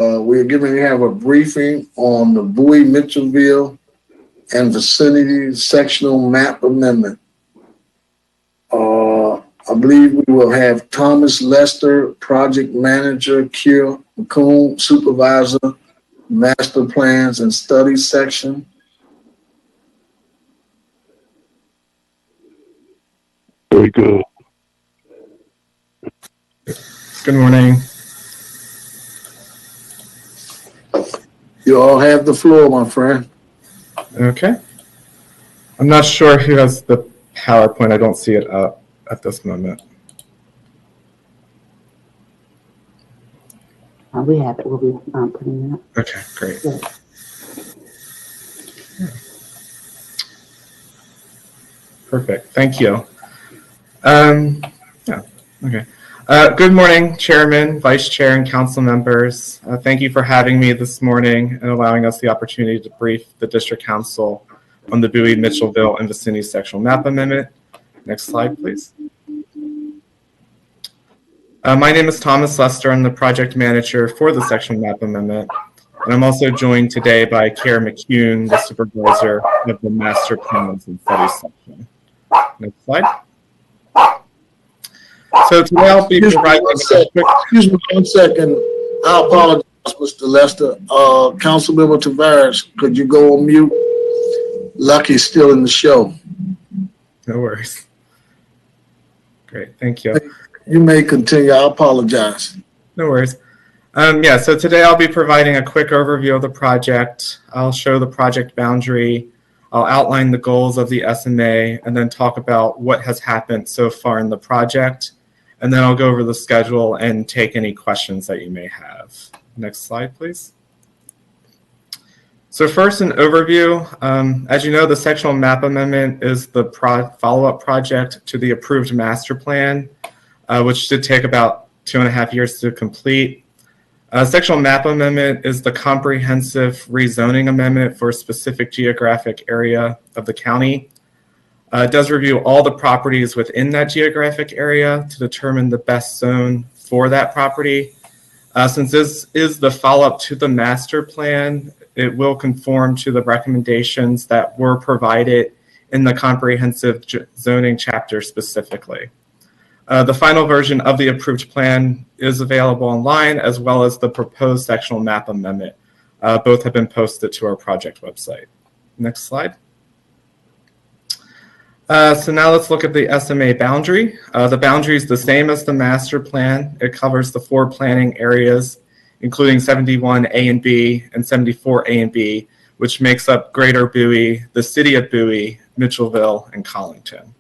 We're going to have a briefing on the Bowie, Mitchellville, and Vicinity Sectional Map Amendment. I believe we will have Thomas Lester, Project Manager, Kier McCoon, Supervisor, Master Plans and Studies Section. Very good. Good morning. You all have the floor, my friend. Okay. I'm not sure who has the PowerPoint. I don't see it up at this moment. We have it. We'll be putting it up. Okay, great. Yeah. Perfect. Thank you. Yeah. Okay. Good morning, Chairman, Vice Chair, and Council members. Thank you for having me this morning and allowing us the opportunity to brief the District Council on the Bowie, Mitchellville, and Vicinity Sectional Map Amendment. Next slide, please. My name is Thomas Lester. I'm the Project Manager for the Sectional Map Amendment. And I'm also joined today by Kier McCoon, the Supervisor of the Master Plans and Studies Section. Next slide. So today I'll be providing Excuse me 1 second. I apologize, Mr. Lester. Councilmember Tavares, could you go on mute? Lucky's still in the show. No worries. Great, thank you. You may continue. I apologize. No worries. Yeah, so today I'll be providing a quick overview of the project. I'll show the project boundary. I'll outline the goals of the SMA and then talk about what has happened so far in the project. And then I'll go over the schedule and take any questions that you may have. Next slide, please. So first, an overview. As you know, the Sectional Map Amendment is the follow-up project to the approved master plan, which did take about 2.5 years to complete. Sectional Map Amendment is the comprehensive rezoning amendment for a specific geographic area of the county. It does review all the properties within that geographic area to determine the best zone for that property. Since this is the follow-up to the master plan, it will conform to the recommendations that were provided in the comprehensive zoning chapter specifically. The final version of the approved plan is available online, as well as the proposed sectional map amendment. Both have been posted to our project website. Next slide. So now let's look at the SMA boundary. The boundary is the same as the master plan. It covers the 4 planning areas, including 71A and B and 74A and B, which makes up Greater Bowie, the City of Bowie, Mitchellville, and Collington.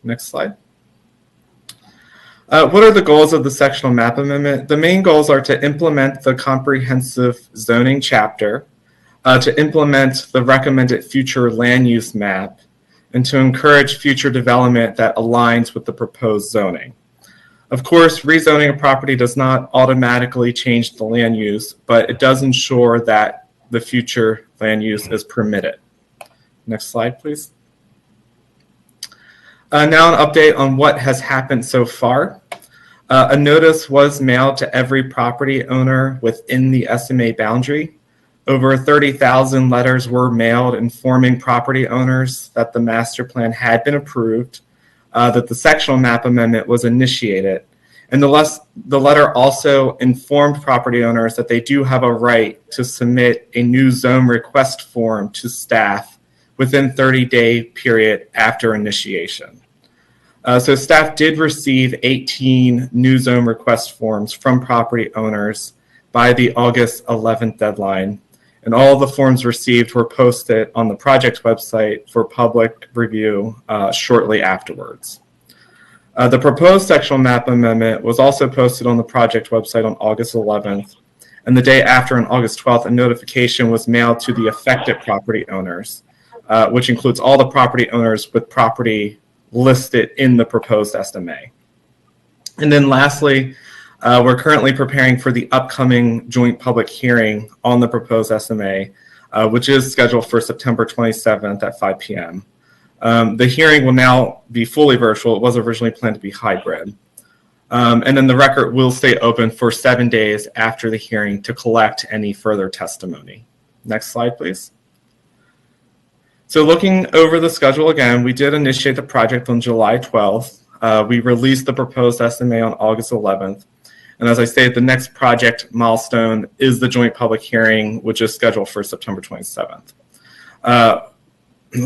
Next slide. What are the goals of the sectional map amendment? The main goals are to implement the comprehensive zoning chapter, to implement the recommended future land use map, and to encourage future development that aligns with the proposed zoning. Of course, rezoning a property does not automatically change the land use, but it does ensure that the future land use is permitted. Next slide, please. Now an update on what has happened so far. A notice was mailed to every property owner within the SMA boundary. Over 30,000 letters were mailed informing property owners that the master plan had been approved, that the sectional map amendment was initiated, and the letter also informed property owners that they do have a right to submit a new zone request form to staff within 30-day period after initiation. So staff did receive 18 new zone request forms from property owners by the August 11th deadline. And all the forms received were posted on the project website for public review shortly afterwards. The proposed sectional map amendment was also posted on the project website on August 11th. And the day after, on August 12th, a notification was mailed to the affected property owners, which includes all the property owners with property listed in the proposed SMA. And then lastly, we're currently preparing for the upcoming joint public hearing on the proposed SMA, which is scheduled for September 27th at 5 p.m. The hearing will now be fully virtual. It was originally planned to be hybrid. And then the record will stay open for 7 days after the hearing to collect any further testimony. Next slide, please. So looking over the schedule again, we did initiate the project on July 12th. We released the proposed SMA on August 11th. And as I stated, the next project milestone is the joint public hearing, which is scheduled for September 27th.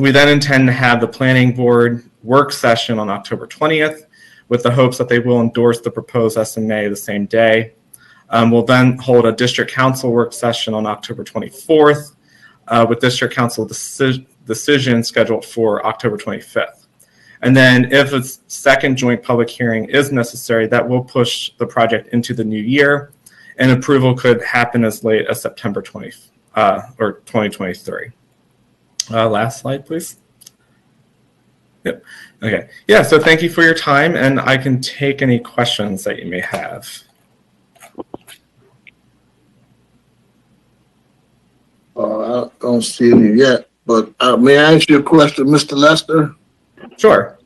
We then intend to have the planning board work session on October 20th with the hopes that they will endorse the proposed SMA the same day. We'll then hold a district council work session on October 24th with district council decision scheduled for October 25th. And then if a second joint public hearing is necessary, that will push the project into the new year, and approval could happen as late as September 2023. Last slide, please. Yep. Okay. Yeah, so thank you for your time, and I can take any questions that you may have. I don't see any yet, but may I ask you a question, Mr. Lester? Sure.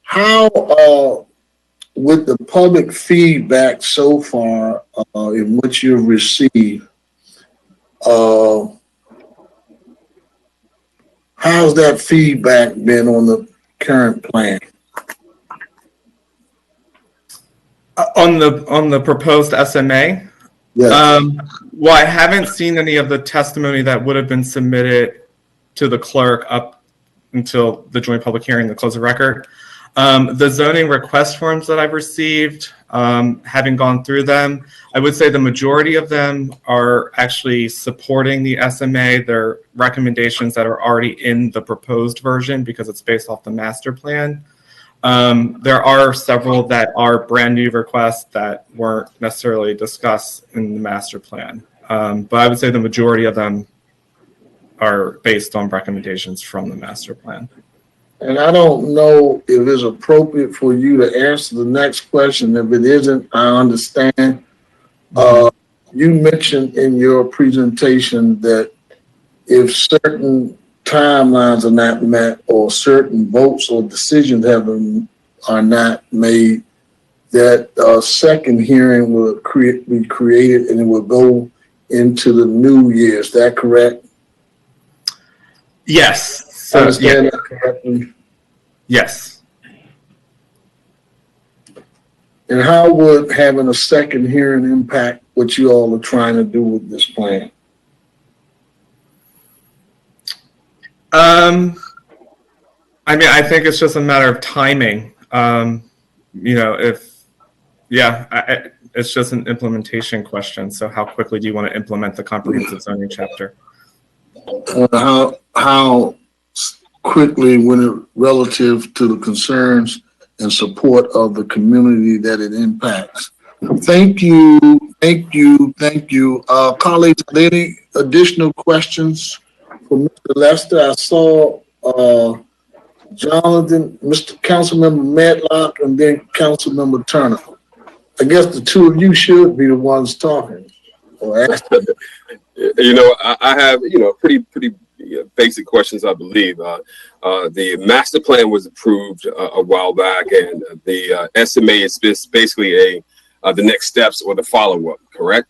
How, with the public feedback so far in which you've received, how's that feedback been on the current plan? On the proposed SMA? Yes. Well, I haven't seen any of the testimony that would have been submitted to the clerk up until the joint public hearing, the close of record. The zoning request forms that I've received, having gone through them, I would say the majority of them are actually supporting the SMA. They're recommendations that are already in the proposed version because it's based off the master plan. There are several that are brand new requests that weren't necessarily discussed in the master plan. But I would say the majority of them are based on recommendations from the master plan. And I don't know if it's appropriate for you to answer the next question. If it isn't, I understand. You mentioned in your presentation that if certain timelines are not met or certain votes or decisions are not made, that a second hearing will be created and it will go into the new year. Is that correct? Yes. So, understand that correctly? Yes. And how would having a second hearing impact what you all are trying to do with this plan? I mean, I think it's just a matter of timing. It's just an implementation question. So how quickly do you want to implement the comprehensive zoning chapter? How quickly, when it relative to the concerns and support of the community that it impacts? Thank you. Colleagues, are there any additional questions for Mr. Lester? I saw Jonathan, Mr. Councilmember Medlock, and then Councilmember Turner. I guess the two of you should be the ones talking or asking. I have, pretty basic questions, I believe. The master plan was approved a while back, and the SMA is basically the next steps or the follow-up, correct?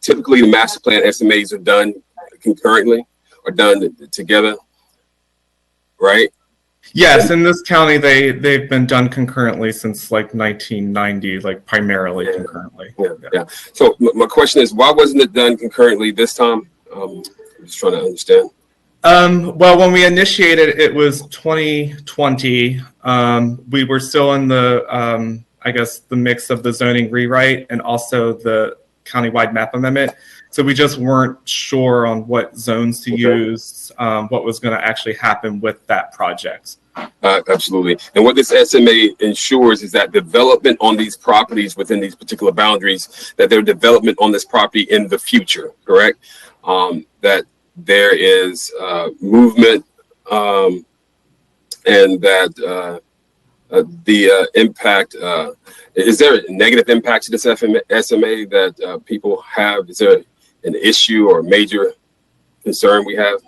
Typically, the master plan SMAs are done concurrently or done together, right? Yes, in this county, they've been done concurrently since like 1990, like primarily concurrently. Yeah. So my question is, why wasn't it done concurrently this time? I'm just trying to understand. Well, when we initiated, it was 2020. We were still in the, the mix of the zoning rewrite and also the countywide map amendment. So we just weren't sure on what zones to use, what was going to actually happen with that project. Absolutely. And what this SMA ensures is that development on these properties within these particular boundaries, that their development on this property in the future, correct? That there is movement and that the impact, is there a negative impact to this SMA that people have? Is there an issue or major concern we have?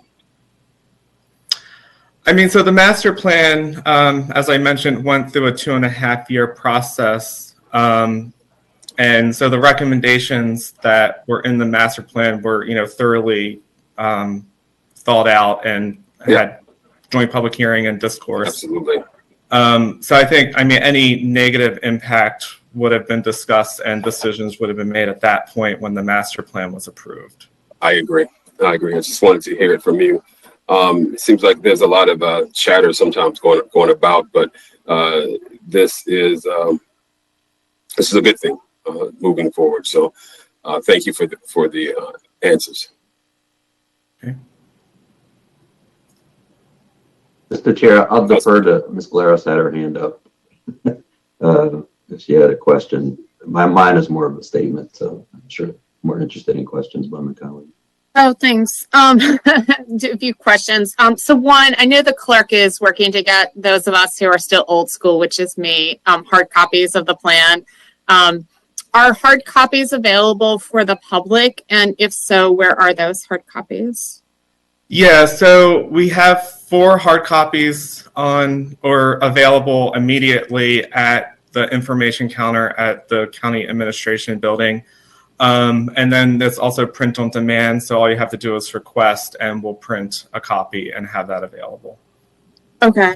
I mean, so the master plan, as I mentioned, went through a 2.5-year process. And so the recommendations that were in the master plan were, thoroughly thought out and had joint public hearing and discourse. Absolutely. So I think, any negative impact would have been discussed and decisions would have been made at that point when the master plan was approved. I agree. I just wanted to hear it from you. It seems like there's a lot of chatter sometimes going about, but this is a good thing moving forward. So thank you for the answers. Okay. Mr. Chair, I'll defer to Ms. Glarus, had her hand up. If she had a question. Mine is more of a statement, so I'm sure more interested in questions by my colleague. Oh, thanks. A few questions. So one, I know the clerk is working to get those of us who are still old school, which is me, hard copies of the plan. Are hard copies available for the public? And if so, where are those hard copies? Yeah, so we have 4 hard copies on or available immediately at the information counter at the county administration building. And then there's also print on demand. So all you have to do is request and we'll print a copy and have that available. Okay.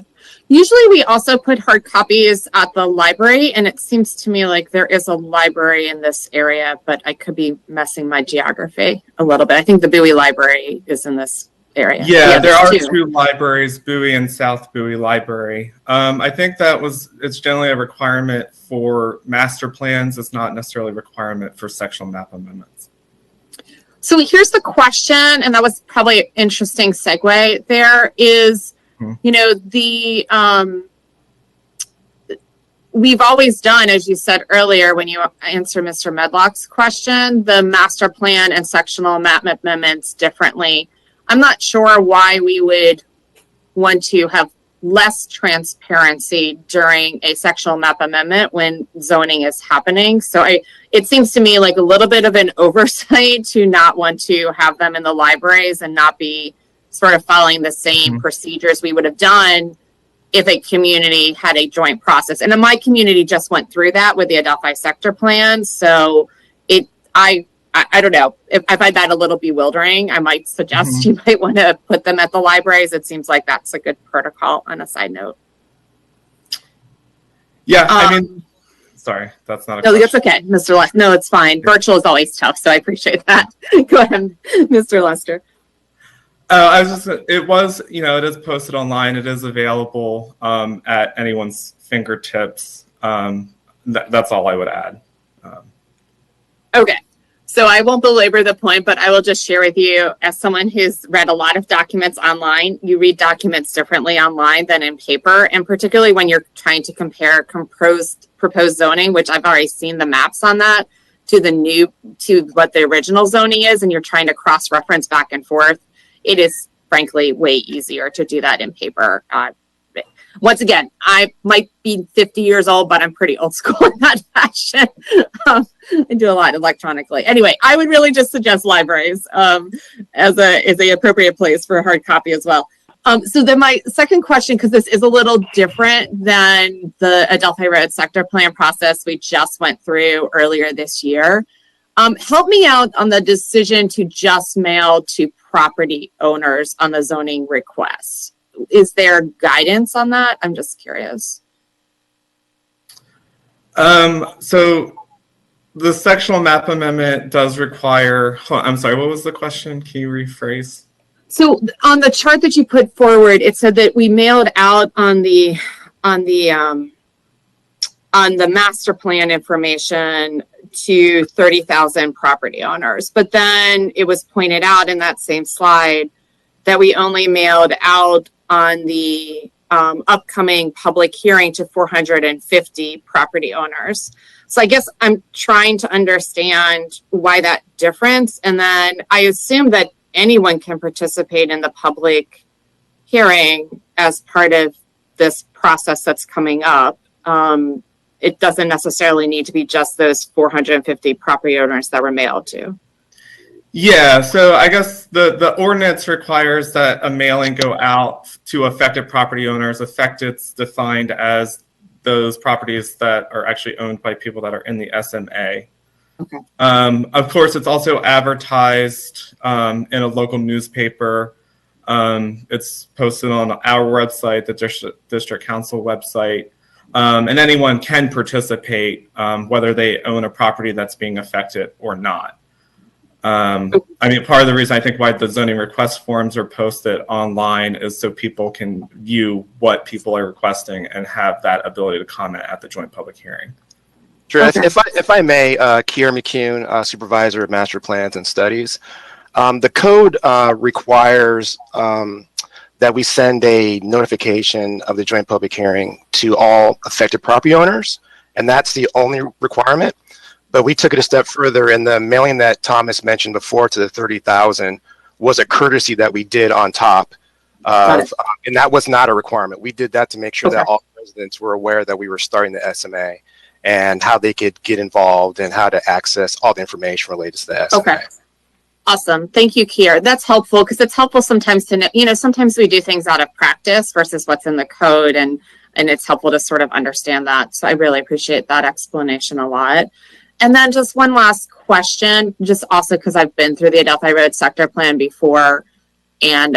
Usually we also put hard copies at the library, and it seems to me like there is a library in this area, but I could be messing my geography a little bit. I think the Bowie Library is in this area. Yeah, there are 2 2 libraries, Bowie and South Bowie Library. I think it's generally a requirement for master plans. It's not necessarily a requirement for sectional map amendments. So here's the question, and that was probably an interesting segue. There is, we've always done, as you said earlier, when you answer Mr. Medlock's question, the master plan and sectional map amendments differently. I'm not sure why we would want to have less transparency during a sectional map amendment when zoning is happening. So it seems to me like a little bit of an oversight to not want to have them in the libraries and not be sort of following the same procedures we would have done if a community had a joint process. And my community just went through that with the Adelphi sector plan. So I don't know. If I find that a little bewildering, I might suggest you might want to put them at the libraries. It seems like that's a good protocol on a side note. Yeah, sorry, that's not a No, question. that's okay, Mr. Lester. No, it's fine. Virtual is always tough, so I appreciate that. Go ahead, Mr. Lester. It is posted online. It is available at anyone's fingertips. That's all I would add. Okay. So I won't belabor the point, but I will just share with you, as someone who's read a lot of documents online, you read documents differently online than in paper, and particularly when you're trying to compare proposed zoning, which I've already seen the maps on that, to what the original zoning is, and you're trying to cross-reference back and forth. It is, frankly, way easier to do that in paper. Once again, I might be 50 years old, but I'm pretty old school in that fashion. I do a lot electronically. Anyway, I would really just suggest libraries as a appropriate place for a hard copy as well. So then my second question, because this is a little different than the Adelphi Road sector plan process we just went through earlier this year. Help me out on the decision to just mail to property owners on the zoning request. Is there guidance on that? I'm just curious. So the sectional map amendment does require, I'm sorry, what was the question? Can you rephrase? So on the chart that you put forward, it said that we mailed out on the master plan information to 30,000 property owners. But then it was pointed out in that same slide that we only mailed out on the upcoming public hearing to 450 property owners. So I guess I'm trying to understand why that difference. And then I assume that anyone can participate in the public hearing as part of this process that's coming up. It doesn't necessarily need to be just those 450 property owners that were mailed to. Yeah, so I guess the ordinance requires that a mailing go out to affected property owners. Affected's defined as those properties that are actually owned by people that are in the SMA. Okay. Of course, it's also advertised in a local newspaper. It's posted on our website, the district council website, and anyone can participate, whether they own a property that's being affected or not. I mean, part of the reason I think why the zoning request forms are posted online is so people can view what people are requesting and have that ability to comment at the joint public hearing. Sure. Okay. If I may, Kier McCune, Supervisor of Master Plans and Studies. The code requires that we send a notification of the joint public hearing to all affected property owners, and that's the only requirement. But we took it a step further, and the mailing that Thomas mentioned before to the 30,000 was a courtesy that we did on top of, and that was not a requirement. We did that to make sure that all residents were aware that we were starting the SMA and how they could get involved and how to access all the information related to the SMA. Okay. Awesome. Thank you, Kier. That's helpful because it's helpful sometimes to know, sometimes we do things out of practice versus what's in the code, and it's helpful to sort of understand that. So I really appreciate that explanation a lot. And then just one last question, just also because I've been through the Adelphi Road sector plan before. And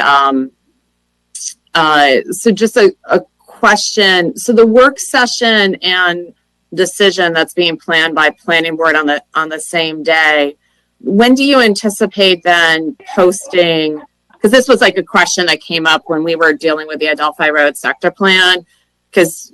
so just a question. So the work session and decision that's being planned by planning board on the same day, when do you anticipate then posting? Because this was like a question that came up when we were dealing with the Adelphi Road sector plan, because,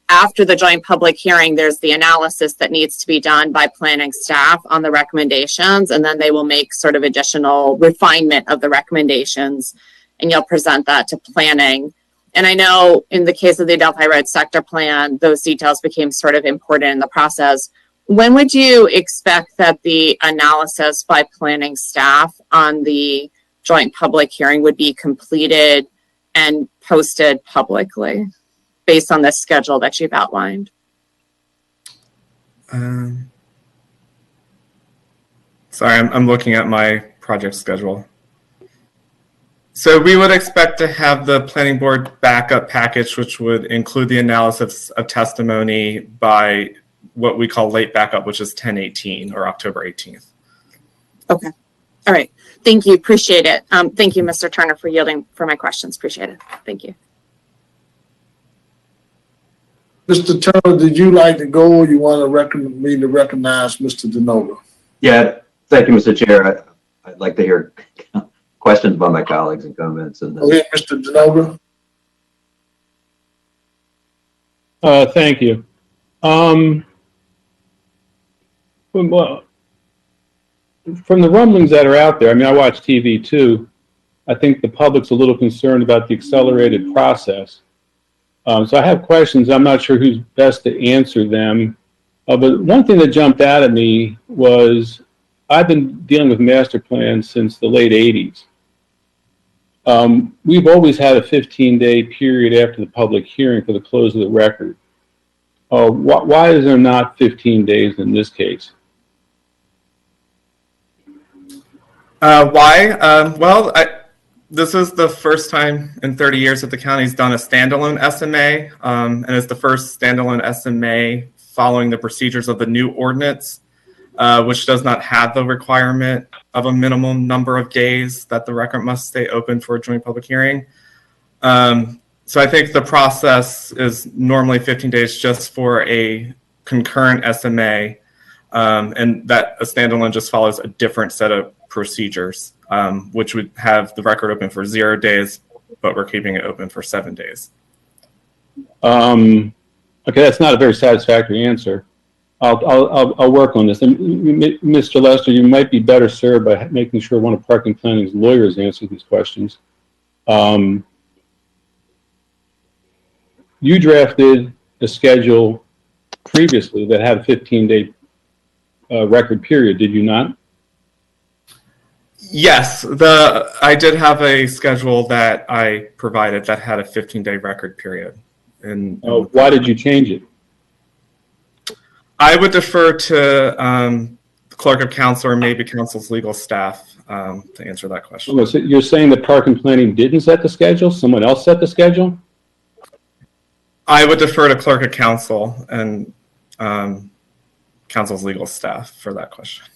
after the joint public hearing, there's the analysis that needs to be done by planning staff on the recommendations, and then they will make sort of additional refinement of the recommendations, and you'll present that to planning. And I know in the case of the Adelphi Road sector plan, those details became sort of important in the process. When would you expect that the analysis by planning staff on the joint public hearing would be completed and posted publicly based on the schedule that you've outlined? Sorry, I'm looking at my project schedule. So we would expect to have the planning board backup package, which would include the analysis of testimony by what we call late backup, which is 10/18 or October 18th. Okay. All right. Thank you. Appreciate it. Thank you, Mr. Turner, for yielding for my questions. Appreciate it. Thank you. Mr. Turner, did you like to go, or you want to me to recognize Mr. DeNova? Yeah, thank you, Mr. Chair. I'd like to hear questions by my colleagues and comments. And Go ahead, Mr. DeNova. Thank you. Well, from the rumblings that are out there, I mean, I watch TV too. I think the public's a little concerned about the accelerated process. So I have questions. I'm not sure who's best to answer them. But one thing that jumped out at me was I've been dealing with master plans since the late 80s. We've always had a 15-day period after the public hearing for the close of the record. Why is there not 15 days in this case? Why? This is the first time in 30 years that the county's done a standalone SMA, and it's the first standalone SMA following the procedures of the new ordinance, which does not have the requirement of a minimum number of days that the record must stay open for a joint public hearing. So I think the process is normally 15 days just for a concurrent SMA, and that a standalone just follows a different set of procedures, which would have the record open for 0 days, but we're keeping it open for 7 days. Okay, that's not a very satisfactory answer. I'll work on this. And Mr. Lester, you might be better served by making sure one of Park and Planning's lawyers answer these questions. You drafted a schedule previously that had a 15-day record period, did you not? Yes, I did have a schedule that I provided that had a 15-day record period. And why did you change it? I would defer to clerk of council or maybe council's legal staff to answer that question. Oh, so you're saying that Park and Planning didn't set the schedule? Someone else set the schedule? I would defer to clerk of council and council's legal staff for that question.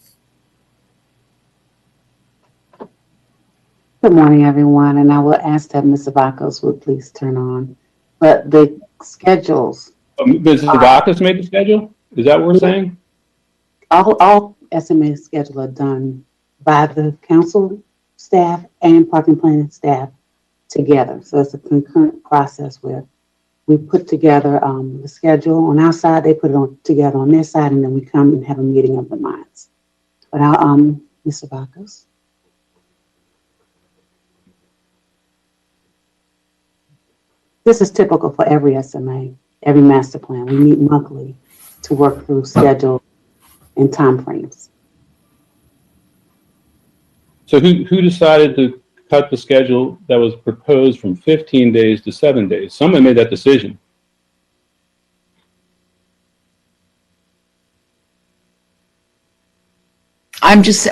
Good morning, everyone, and I will ask that Ms. Zavakos would please turn on. But the schedules, Ms. Zavakos made the schedule? Is that what we're saying? all SMA schedules are done by the council staff and Park and Planning staff together. So it's a concurrent process where we put together the schedule on our side, they put it together on their side, and then we come and have a meeting of the minds. But I'll, Ms. Zavakos. This is typical for every SMA, every master plan. We meet monthly to work through schedule and timeframes. So who decided to cut the schedule that was proposed from 15 days to 7 days? Someone made that decision. I'm just,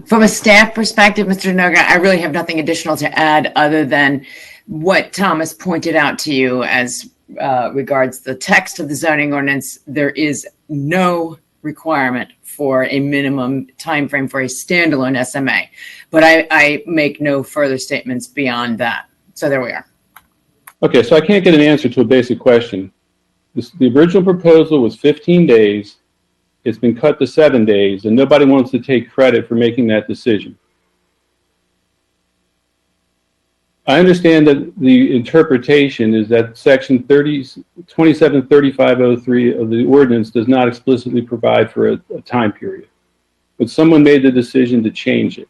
from a staff perspective, Mr. Noga, I really have nothing additional to add other than what Thomas pointed out to you as regards the text of the zoning ordinance. There is no requirement for a minimum time frame for a standalone SMA, but I make no further statements beyond that. So there we are. Okay, so I can't get an answer to a basic question. The original proposal was 15 days. It's been cut to 7 days, and nobody wants to take credit for making that decision. I understand that the interpretation is that section 273503 of the ordinance does not explicitly provide for a time period, but someone made the decision to change it.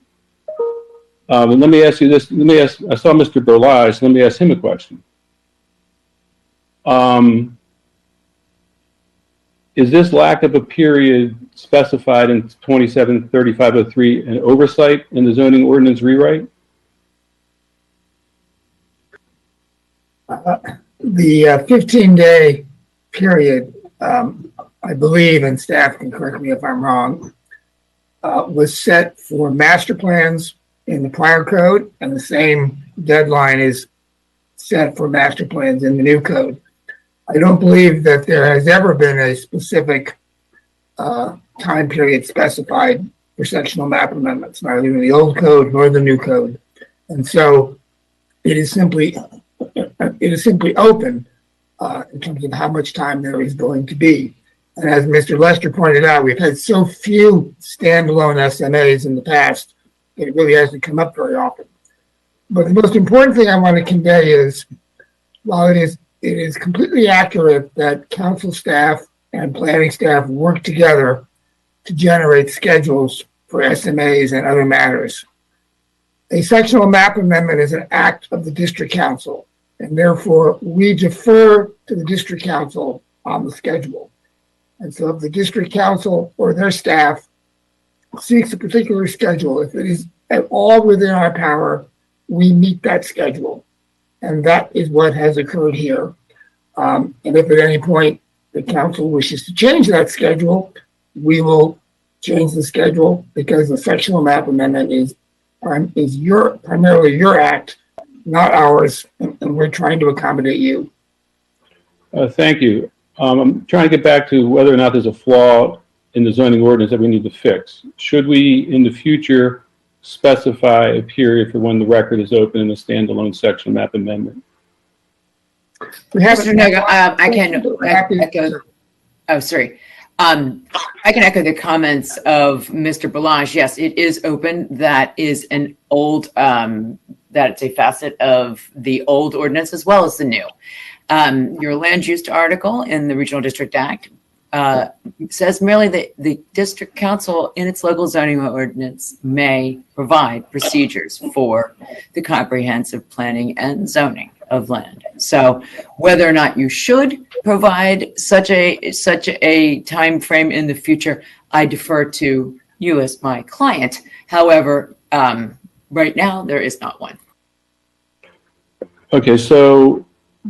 And let me ask you this, I saw Mr. Berlage, let me ask him a question. Is this lack of a period specified in 273503 an oversight in the zoning ordinance rewrite? The 15-day period, I believe, and staff can correct me if I'm wrong, was set for master plans in the prior code, and the same deadline is set for master plans in the new code. I don't believe that there has ever been a specific time period specified for sectional map amendments, neither in the old code nor the new code. And so it is simply open in terms of how much time there is going to be. And as Mr. Lester pointed out, we've had so few standalone SMAs in the past, it really hasn't come up very often. But the most important thing I want to convey is, while it is completely accurate that council staff and planning staff work together to generate schedules for SMAs and other matters, a sectional map amendment is an act of the district council, and therefore we defer to the district council on the schedule. And so if the district council or their staff seeks a particular schedule, if it is at all within our power, we meet that schedule. And that is what has occurred here. And if at any point the council wishes to change that schedule, we will change the schedule, because the sectional map amendment is primarily your act, not ours, and we're trying to accommodate you. Thank you. I'm trying to get back to whether or not there's a flaw in the zoning ordinance that we need to fix. Should we, in the future, specify a period for when the record is open in a standalone sectional map amendment? Mr. Noga, I can echo. Oh, sorry. I can echo the comments of Mr. Berlage. Yes, it is open. That is an old, that it's a facet of the old ordinance as well as the new. Your land use article in the Regional District Act says merely that the district council in its local zoning ordinance may provide procedures for the comprehensive planning and zoning of land. So whether or not you should provide such a time frame in the future, I defer to you as my client. However, right now there is not one. Okay, so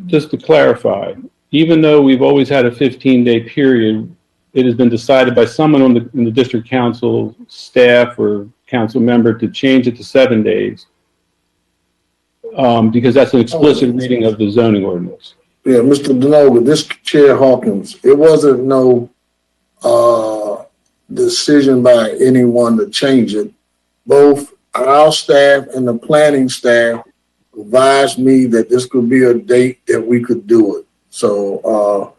just to clarify, even though we've always had a 15-day period, it has been decided by someone in the district council staff or council member to change it to 7 days. Because that's an explicit reading of the zoning ordinance. Yeah, Mr. DeNoga, this Chair Hawkins, it wasn't no decision by anyone to change it. Both our staff and the planning staff advised me that this could be a date that we could do it. So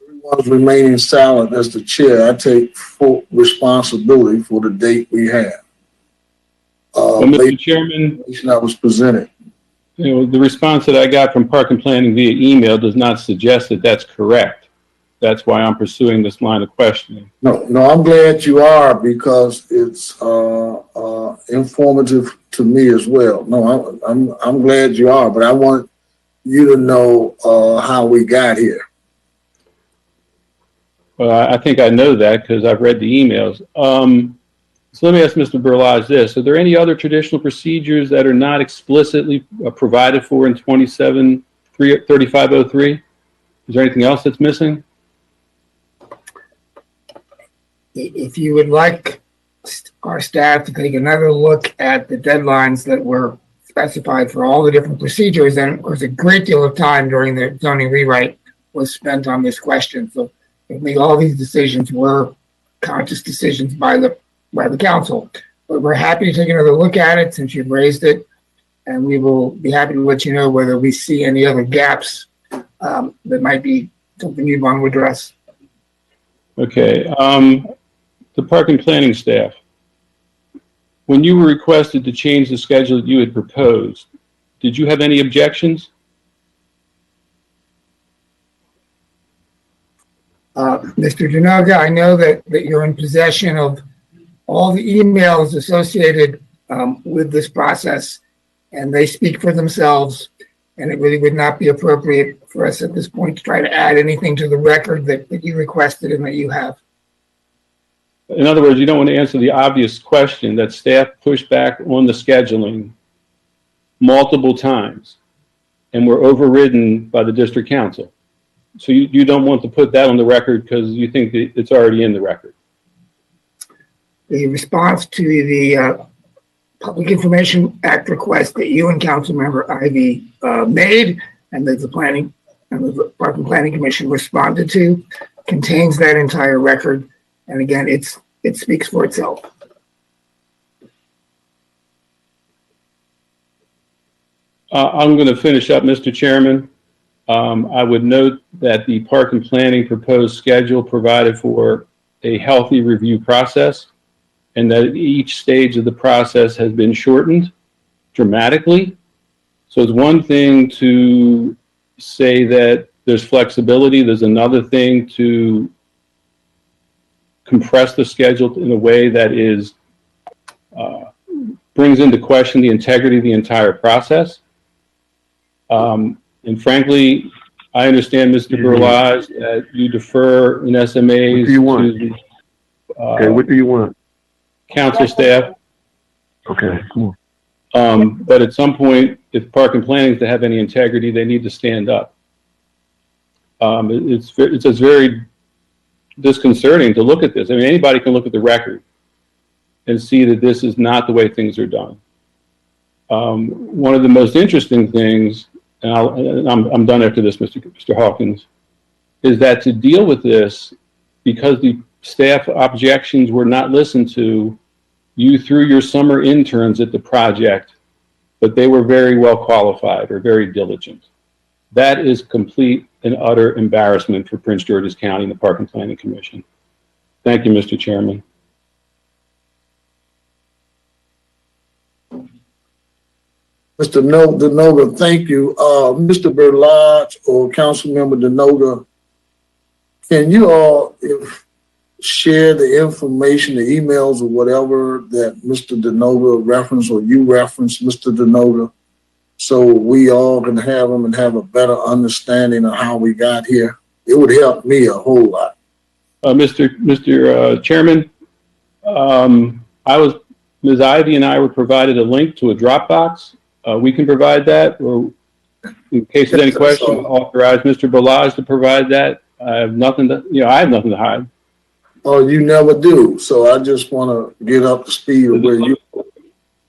everyone's remaining silent as the chair. I take full responsibility for the date we have. Well, Mr. Chairman, I was presented. you know, the response that I got from Park and Planning via email does not suggest that that's correct. That's why I'm pursuing this line of questioning. No, I'm glad you are, because it's informative to me as well. No, I'm glad you are, but I want you to know how we got here. Well, I think I know that because I've read the emails. So let me ask Mr. Berlage this. Are there any other traditional procedures that are not explicitly provided for in 3503? Is there anything else that's missing? If you would like our staff to take another look at the deadlines that were specified for all the different procedures, and of course a great deal of time during the zoning rewrite was spent on this question. So I think all these decisions were conscious decisions by the council. But we're happy to take another look at it since you've raised it, and we will be happy to let you know whether we see any other gaps that might be something you'd want to address. Okay. The Park and Planning staff, when you were requested to change the schedule that you had proposed, did you have any objections? Mr. DeNoga, I know that you're in possession of all the emails associated with this process, and they speak for themselves, and it really would not be appropriate for us at this point to try to add anything to the record that you requested and that you have. In other words, you don't want to answer the obvious question that staff pushed back on the scheduling multiple times and were overridden by the district council. So you don't want to put that on the record because you think that it's already in the record. The response to the Public Information Act request that you and Councilmember Ivy made, and that the Planning and the Park and Planning Commission responded to, contains that entire record. And again, it speaks for itself. I'm going to finish up, Mr. Chairman. I would note that the Park and Planning proposed schedule provided for a healthy review process, and that each stage of the process has been shortened dramatically. So it's one thing to say that there's flexibility. There's another thing to compress the schedule in a way that is brings into question the integrity of the entire process. And frankly, I understand, Mr. Berlage, that you defer in SMAs to what do you want? Council staff. Okay, cool. But at some point, if Park and Planning is to have any integrity, they need to stand up. It's just very disconcerting to look at this. I mean, anybody can look at the record and see that this is not the way things are done. One of the most interesting things, and I'm done after this, Mr. Hawkins, is that to deal with this, because the staff objections were not listened to, you threw your summer interns at the project, but they were very well qualified or very diligent. That is complete and utter embarrassment for Prince George's County and the Park and Planning Commission. Thank you, Mr. Chairman. Mr. DeNoga, thank you. Mr. Berlage or Councilmember DeNoga, can you all share the information, the emails or whatever that Mr. DeNoga referenced or you referenced, Mr. DeNoga, so we all can have them and have a better understanding of how we got here? It would help me a whole lot. Mr. Chairman, Ms. Ivy and I were provided a link to a Dropbox. We can provide that, or in case there's any question, authorize Mr. Berlage to provide that. I have nothing to hide. or you never do. So I just want to get up to speed of where you.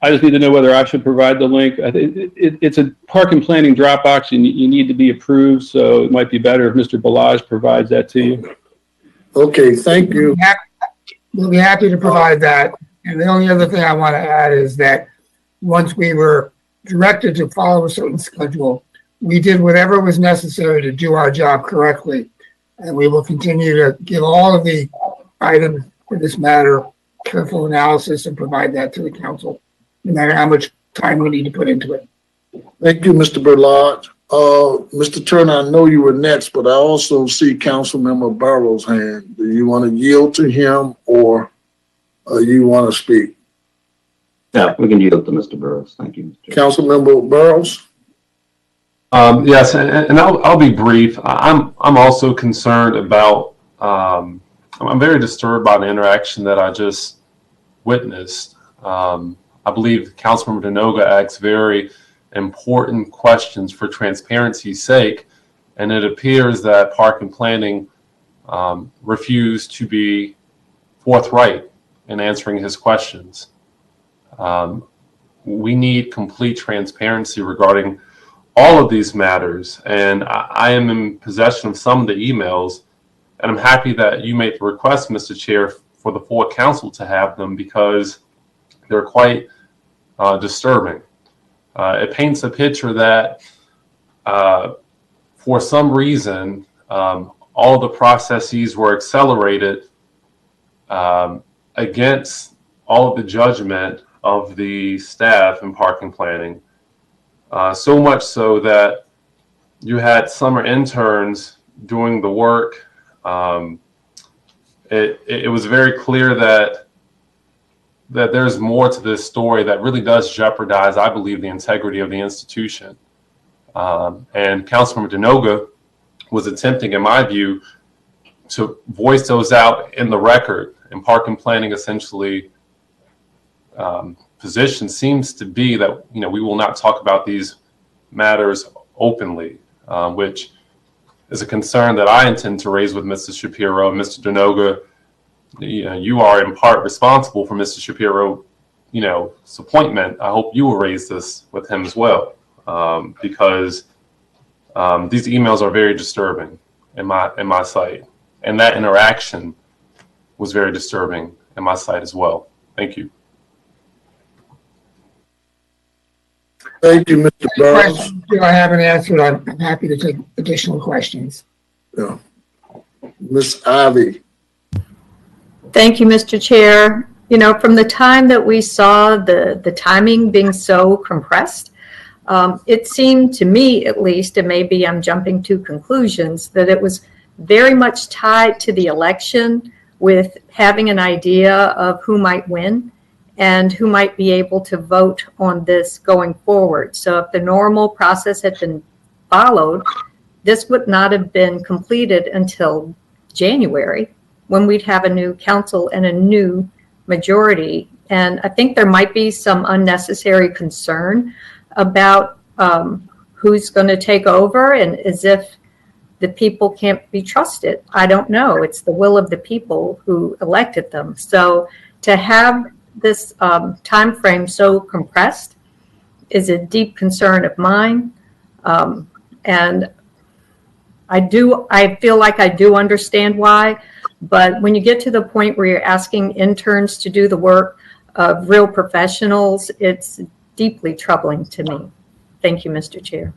I just need to know whether I should provide the link. It's a park and planning Dropbox, and you need to be approved, so it might be better if Mr. Balazs provides that to you. Okay, thank you. We'll be happy to provide that. And the only other thing I want to add is that once we were directed to follow a certain schedule, we did whatever was necessary to do our job correctly. And we will continue to give all of the items for this matter careful analysis and provide that to the council, no matter how much time we need to put into it. Thank you, Mr. Berlard. Mr. Turner, I know you were next, but I also see Councilmember Burrow's hand. Do you want to yield to him or you want to speak? Yeah, we can yield to Mr. Burrows. Thank you, Mr. Chair. Councilmember Burrows? Yes, and I'll be brief. I'm also concerned about, I'm very disturbed by the interaction that I just witnessed. I believe Councilmember Denoga asks very important questions for transparency's sake, and it appears that Park and Planning refused to be forthright in answering his questions. We need complete transparency regarding all of these matters, and I am in possession of some of the emails, and I'm happy that you made the request, Mr. Chair, for the full council to have them because they're quite disturbing. It paints a picture that for some reason, all the processes were accelerated against all of the judgment of the staff in Park and Planning. So much so that you had summer interns doing the work. It was very clear that there's more to this story that really does jeopardize, I believe, the integrity of the institution. And Councilmember Denoga was attempting, in my view, to voice those out in the record. And Park and Planning essentially position seems to be that we will not talk about these matters openly, which is a concern that I intend to raise with Mr. Shapiro and Mr. Denoga. You are in part responsible for Mr. Shapiro, his appointment. I hope you will raise this with him as well, because these emails are very disturbing in my sight, and that interaction was very disturbing in my sight as well. Thank you. Thank you, Mr. Burrows. Questions I haven't answered, I'm happy to take additional questions. Yeah. Ms. Ivy. Thank you, Mr. Chair. From the time that we saw the timing being so compressed, it seemed to me, at least, and maybe I'm jumping to conclusions, that it was very much tied to the election with having an idea of who might win and who might be able to vote on this going forward. So if the normal process had been followed, this would not have been completed until January, when we'd have a new council and a new majority. And I think there might be some unnecessary concern about who's going to take over, and as if the people can't be trusted. I don't know. It's the will of the people who elected them. So to have this time frame so compressed is a deep concern of mine. And I feel like I do understand why, but when you get to the point where you're asking interns to do the work of real professionals, it's deeply troubling to me. Thank you, Mr. Chair.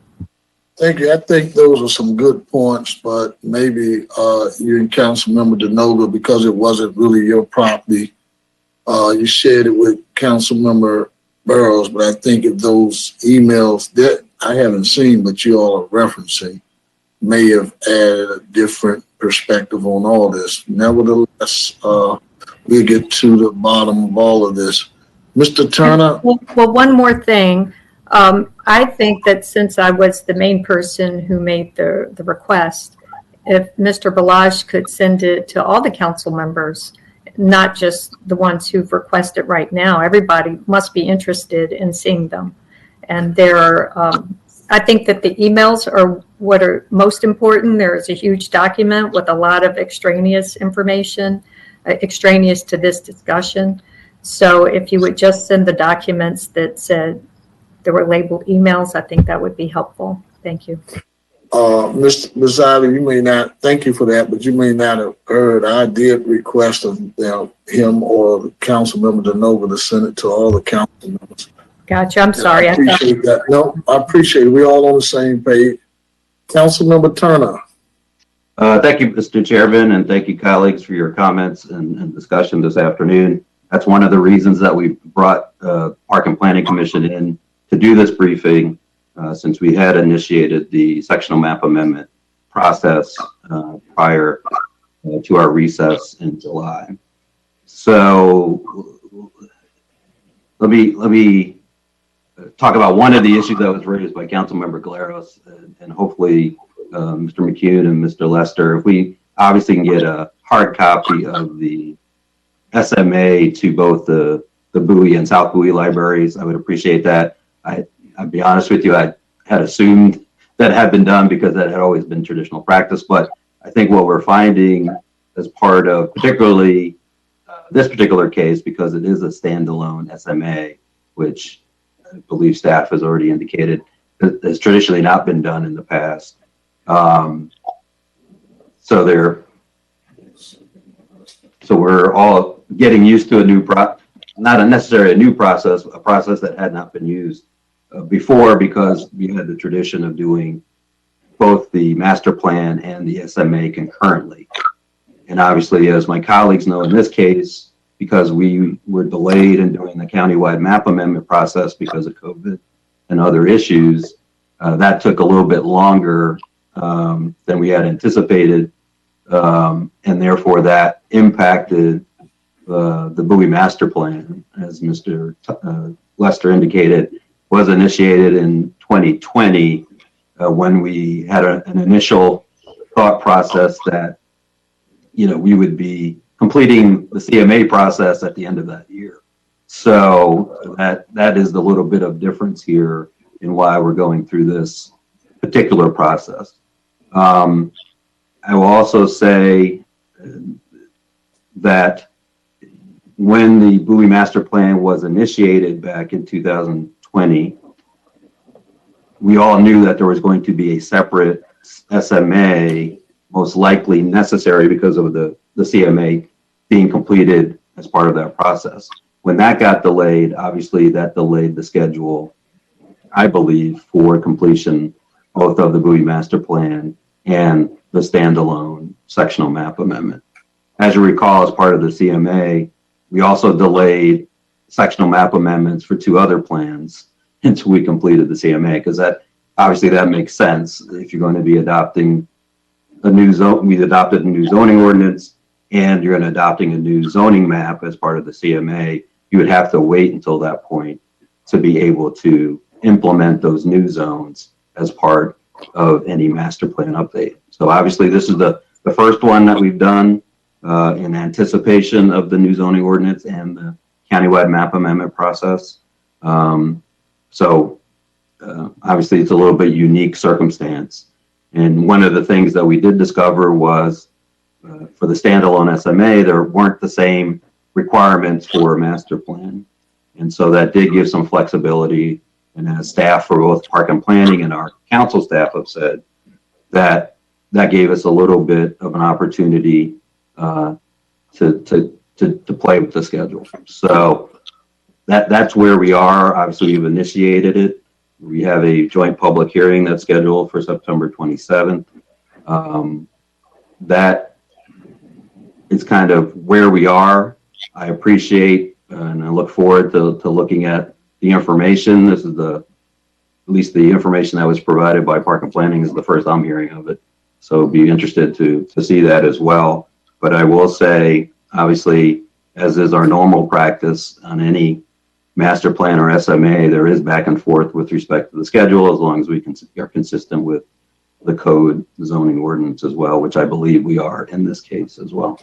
Thank you. I think those are some good points, but maybe you and Councilmember Denoga, because it wasn't really your property, you shared it with Councilmember Burrows, but I think if those emails that I haven't seen, but you all are referencing, may have added a different perspective on all this. Nevertheless, we'll get to the bottom of all of this. Mr. Turner? Well, one more thing. I think that since I was the main person who made the request, if Mr. Balazs could send it to all the council members, not just the ones who've requested right now. Everybody must be interested in seeing them. And I think that the emails are what are most important. There is a huge document with a lot of extraneous information extraneous to this discussion. So if you would just send the documents that said there were labeled emails, I think that would be helpful. Thank you. Mr. Bizzardi, you may not, thank you for that, but you may not have heard, I did request of him or the council member DeNova to send it to all the council members. Gotcha. I'm sorry. I appreciate that. No, I appreciate it. We're all on the same page. Councilmember Turner. Thank you, Mr. Chairman, and thank you, colleagues, for your comments and discussion this afternoon. That's one of the reasons that we brought Park and Planning Commission in to do this briefing, since we had initiated the sectional map amendment process prior to our recess in July. So let me talk about one of the issues that was raised by Councilmember Galeros, and hopefully Mr. McCune and Mr. Lester, if we obviously can get a hard copy of the SMA to both the Bowie and South Bowie libraries, I would appreciate that. I'd be honest with you, I had assumed that had been done because that had always been traditional practice. But I think what we're finding as part of particularly this particular case, because it is a standalone SMA, which I believe staff has already indicated has traditionally not been done in the past. So we're all getting used to not necessarily a new process, a process that had not been used before, because we had the tradition of doing both the master plan and the SMA concurrently. And obviously, as my colleagues know, in this case, because we were delayed in doing the countywide map amendment process because of COVID and other issues, that took a little bit longer than we had anticipated. And therefore that impacted the Bowie master plan, as Mr. Lester indicated, was initiated in 2020 when we had an initial thought process that, we would be completing the CMA process at the end of that year. So that is the little bit of difference here in why we're going through this particular process. I will also say that when the Bowie master plan was initiated back in 2020, we all knew that there was going to be a separate SMA, most likely necessary because of the CMA being completed as part of that process. When that got delayed, obviously that delayed the schedule, I believe, for completion both of the Bowie master plan and the standalone sectional map amendment. As you recall, as part of the CMA, we also delayed sectional map amendments for 2 other plans until we completed the CMA, because that makes sense. If you're going to be adopting a new zone, we adopted a new zoning ordinance, and you're adopting a new zoning map as part of the CMA, you would have to wait until that point to be able to implement those new zones as part of any master plan update. So obviously this is the first one that we've done in anticipation of the new zoning ordinance and the countywide map amendment process. Obviously it's a little bit unique circumstance. And one of the things that we did discover was for the standalone SMA, there weren't the same requirements for a master plan. And so that did give some flexibility. And as staff for both Park and Planning and our council staff have said, that gave us a little bit of an opportunity to play with the schedule. So that's where we are. Obviously, we've initiated it. We have a joint public hearing that's scheduled for September 27th. That is kind of where we are. I appreciate and I look forward to looking at the information. This is at least the information that was provided by Park and Planning is the first I'm hearing of it. So be interested to see that as well. But I will say, obviously, as is our normal practice on any master plan or SMA, there is back and forth with respect to the schedule, as long as we are consistent with the code, the zoning ordinance as well, which I believe we are in this case as well.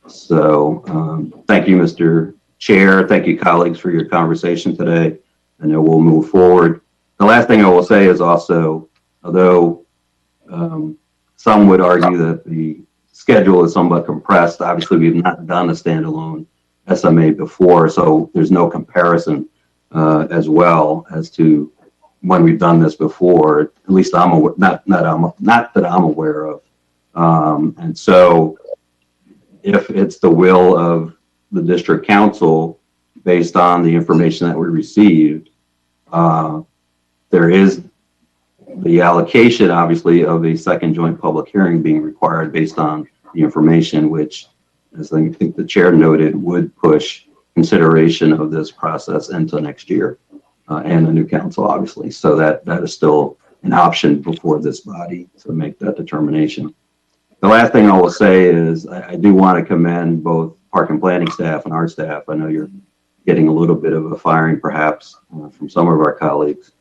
So thank you, Mr. Chair. Thank you, colleagues, for your conversation today. And then we'll move forward. The last thing I will say is also, although some would argue that the schedule is somewhat compressed. Obviously, we've not done a standalone SMA before, so there's no comparison as well as to when we've done this before. At least I'm aware, not that I'm aware of. And so, if it's the will of the district council, based on the information that we received, there is the allocation, obviously, of a second joint public hearing being required based on the information, which, as I think the chair noted, would push consideration of this process into next year and the new council, obviously. So that is still an option before this body to make that determination. The last thing I will say is I do want to commend both park and planning staff and our staff. I know you're getting a little bit of a firing, perhaps, from some of our colleagues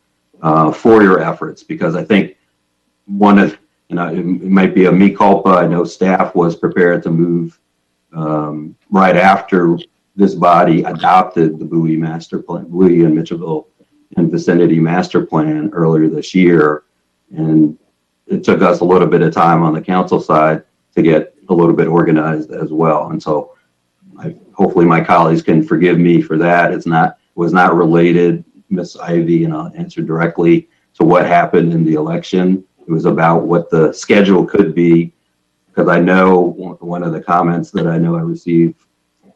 for your efforts, because I think one of, it might be a mea culpa. I know staff was prepared to move right after this body adopted the Bowie master plan, Bowie and Mitchellville and Vicinity master plan earlier this year. And it took us a little bit of time on the council side to get a little bit organized as well. And so hopefully my colleagues can forgive me for that. It was not related, Miss Ivy, and I'll answer directly to what happened in the election. It was about what the schedule could be, because I know one of the comments that I know I received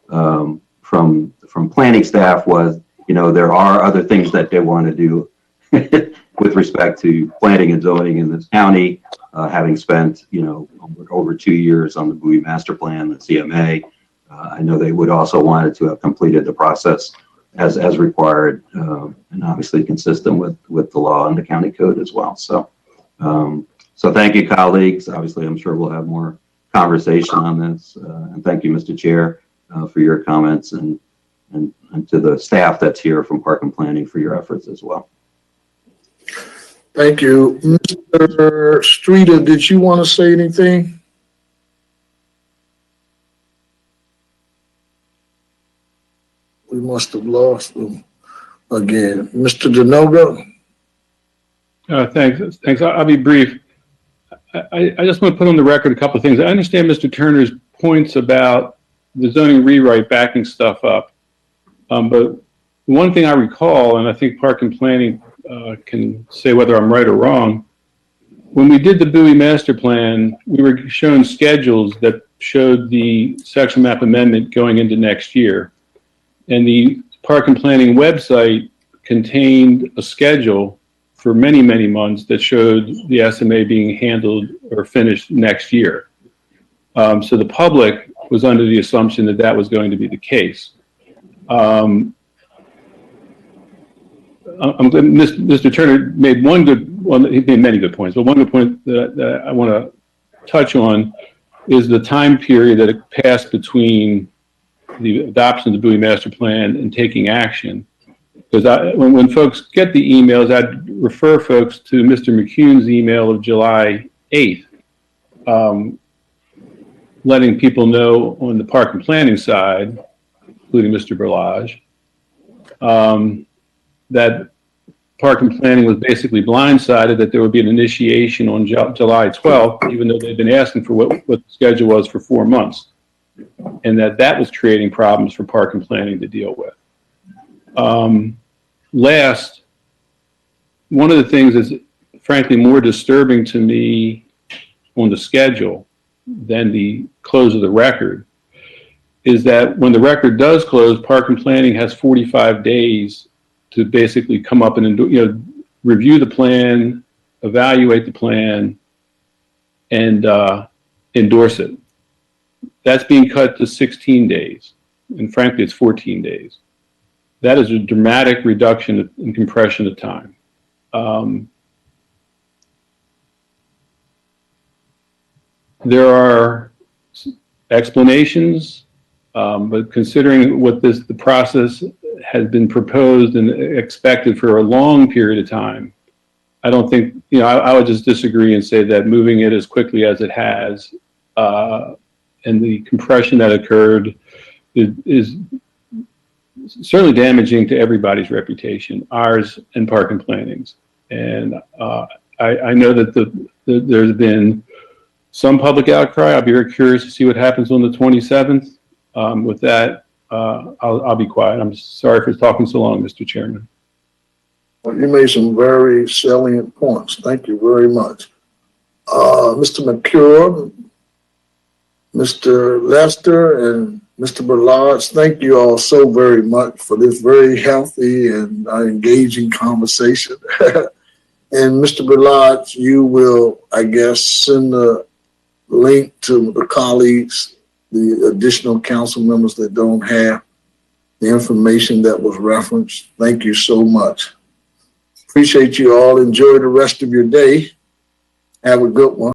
from planning staff was, there are other things that they want to do with respect to planning and zoning in this county, having spent, over 2 years on the Bowie master plan, the CMA. I know they would also wanted to have completed the process as required, and obviously consistent with the law and the county code as well. So thank you, colleagues. Obviously, I'm sure we'll have more conversation on this. And thank you, Mr. Chair, for your comments, and to the staff that's here from Park and Planning for your efforts as well. Thank you. Mr. Streeter, did you want to say anything? We must have lost him again. Mr. Denoga? Thanks. I'll be brief. I just want to put on the record a couple of things. I understand Mr. Turner's points about the zoning rewrite backing stuff up. But one thing I recall, and I think Park and Planning can say whether I'm right or wrong, when we did the Bowie master plan, we were shown schedules that showed the section map amendment going into next year. And the Park and Planning website contained a schedule for many, many months that showed the SMA being handled or finished next year. So the public was under the assumption that that was going to be the case. I'm glad Mr. Turner made one good, well, he made many good points, but one good point that I want to touch on is the time period that it passed between the adoption of the Bowie master plan and taking action. Because when folks get the emails, I'd refer folks to Mr. McCune's email of July 8th, letting people know on the Park and Planning side, including Mr. Berlage, that Park and Planning was basically blindsided that there would be an initiation on July 12th, even though they'd been asking for what the schedule was for 4 months, and that was creating problems for Park and Planning to deal with. Last, one of the things that's frankly more disturbing to me on the schedule than the close of the record is that when the record does close, Park and Planning has 45 days to basically come up and review the plan, evaluate the plan, and endorse it. That's being cut to 16 days, and frankly, it's 14 days. That is a dramatic reduction in compression of time. There are explanations, but considering what the process has been proposed and expected for a long period of time, I don't think, I would just disagree and say that moving it as quickly as it has and the compression that occurred is certainly damaging to everybody's reputation, ours and Park and Planning's. And I know that there's been some public outcry. I'll be very curious to see what happens on the 27th. With that, I'll be quiet. I'm sorry for talking so long, Mr. Chairman. Well, you made some very salient points. Thank you very much. Mr. McCure, Mr. Lester, and Mr. Berlage, thank you all so very much for this very healthy and engaging conversation. And Mr. Berlage, you will, I guess, send a link to the colleagues, the additional council members that don't have the information that was referenced. Thank you so much. Appreciate you all. Enjoy the rest of your day. Have a good one.